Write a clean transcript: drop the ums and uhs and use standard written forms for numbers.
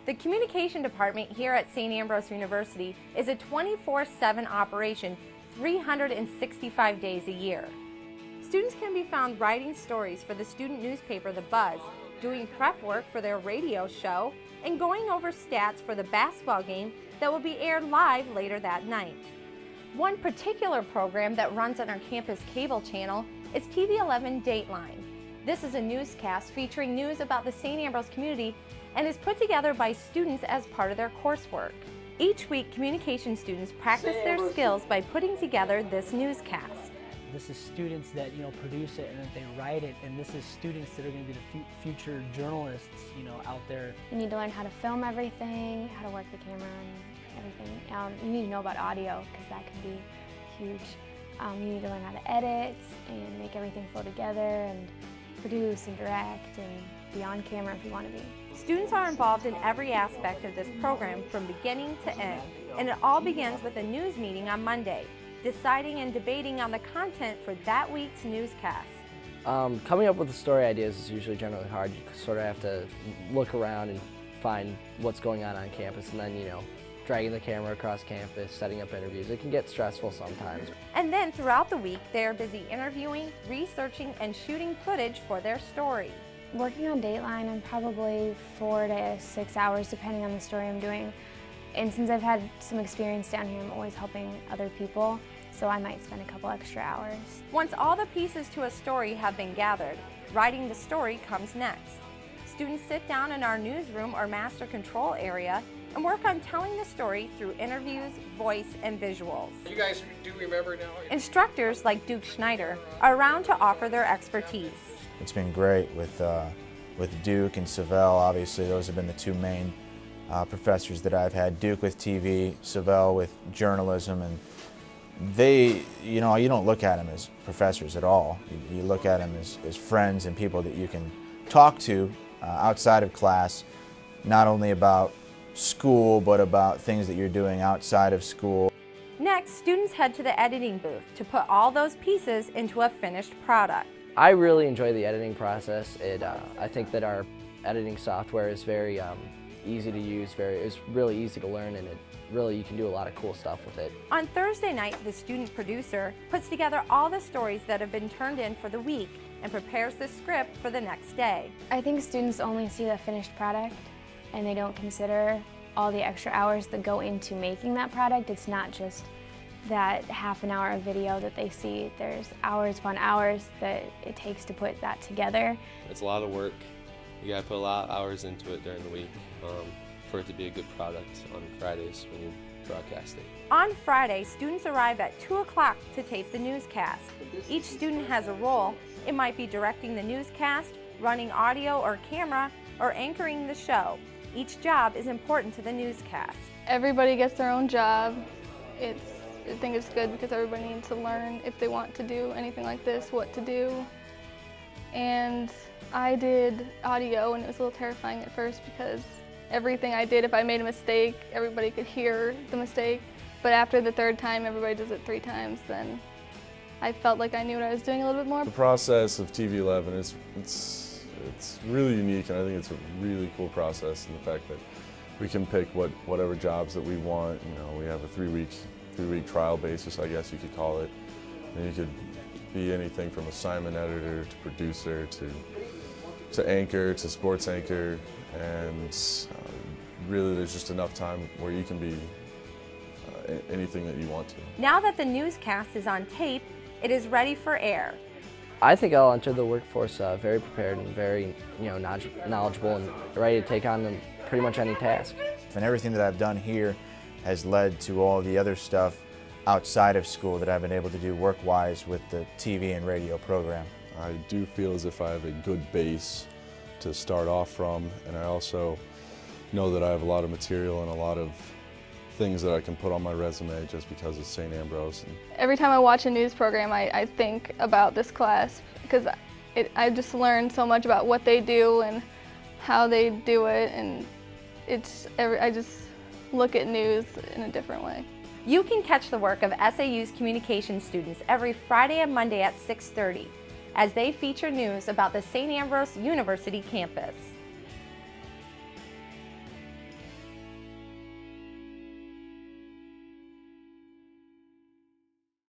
The communication department here at St. Ambrose University is a 24/7 operation, 365 days a year. Students can be found writing stories for the student newspaper The Buzz, doing prep work for their radio show, and going over stats for the basketball game that will be aired live later that night. One particular program that runs on our campus cable channel is TV-11 Dateline. This is a newscast featuring news about the St. Ambrose community and is put together by students as part of their coursework. Each week, communication students practice their skills by putting together this newscast. This is students that produce it and that they write it, and this is students that are going to be the future journalists out there. You need to learn how to film everything, how to work the camera and everything. You need to know about audio because that can be huge. You need to learn how to edit and make everything flow together and produce and direct and be on camera if you want to be. Students are involved in every aspect of this program from beginning to end, and it all begins with a news meeting on Monday, deciding and debating on the content for that week's newscast. Coming up with the story ideas is usually generally hard. You sort of have to look around and find what's going on campus, and then dragging the camera across campus, setting up interviews. It can get stressful sometimes. And then throughout the week, they are busy interviewing, researching, and shooting footage for their story. Working on Dateline, I'm probably 4 to 6 hours depending on the story I'm doing. And since I've had some experience down here, I'm always helping other people, so I might spend a couple extra hours. Once all the pieces to a story have been gathered, writing the story comes next. Students sit down in our newsroom or master control area and work on telling the story through interviews, voice, and visuals. You guys do remember now? Instructors like Duke Schneider are around to offer their expertise. It's been great with Duke and Savell. Obviously, those have been the two main professors that I've had. Duke with TV, Savell with journalism, and they, you don't look at them as professors at all. You look at them as friends and people that you can talk to outside of class, not only about school, but about things that you're doing outside of school. Next, students head to the editing booth to put all those pieces into a finished product. I really enjoy the editing process. I think that our editing software is very easy to use, it's really easy to learn, and you can do a lot of cool stuff with it. On Thursday night, the student producer puts together all the stories that have been turned in for the week and prepares the script for the next day. I think students only see the finished product and they don't consider all the extra hours that go into making that product. It's not just that half an hour of video that they see. There's hours upon hours that it takes to put that together. It's a lot of work. You gotta put a lot of hours into it during the week for it to be a good product on Fridays when you broadcast it. On Friday, students arrive at 2 o'clock to tape the newscast. Each student has a role. It might be directing the newscast, running audio or camera, or anchoring the show. Each job is important to the newscast. Everybody gets their own job. I think it's good because everybody needs to learn if they want to do anything like this, what to do. And I did audio, and it was a little terrifying at first because everything I did, if I made a mistake, everybody could hear the mistake. But after the third time, everybody does it 3 times, then I felt like I knew what I was doing a little bit more. The process of TV-11 it's really unique, and I think it's a really cool process in the fact that we can pick whatever jobs that we want. We have a three-week trial basis, I guess you could call it. And you could be anything from assignment editor to producer to anchor to sports anchor, and really there's just enough time where you can be anything that you want to. Now that the newscast is on tape, it is ready for air. I think I'll enter the workforce very prepared and very knowledgeable and ready to take on pretty much any task. And everything that I've done here has led to all the other stuff outside of school that I've been able to do work-wise with the TV and radio program. I do feel as if I have a good base to start off from, and I also know that I have a lot of material and a lot of things that I can put on my resume just because it's St. Ambrose. Every time I watch a news program, I think about this class because I just learned so much about what they do and how they do it, and I just look at news in a different way. You can catch the work of SAU's communication students every Friday and Monday at 6:30 as they feature news about the St. Ambrose University campus.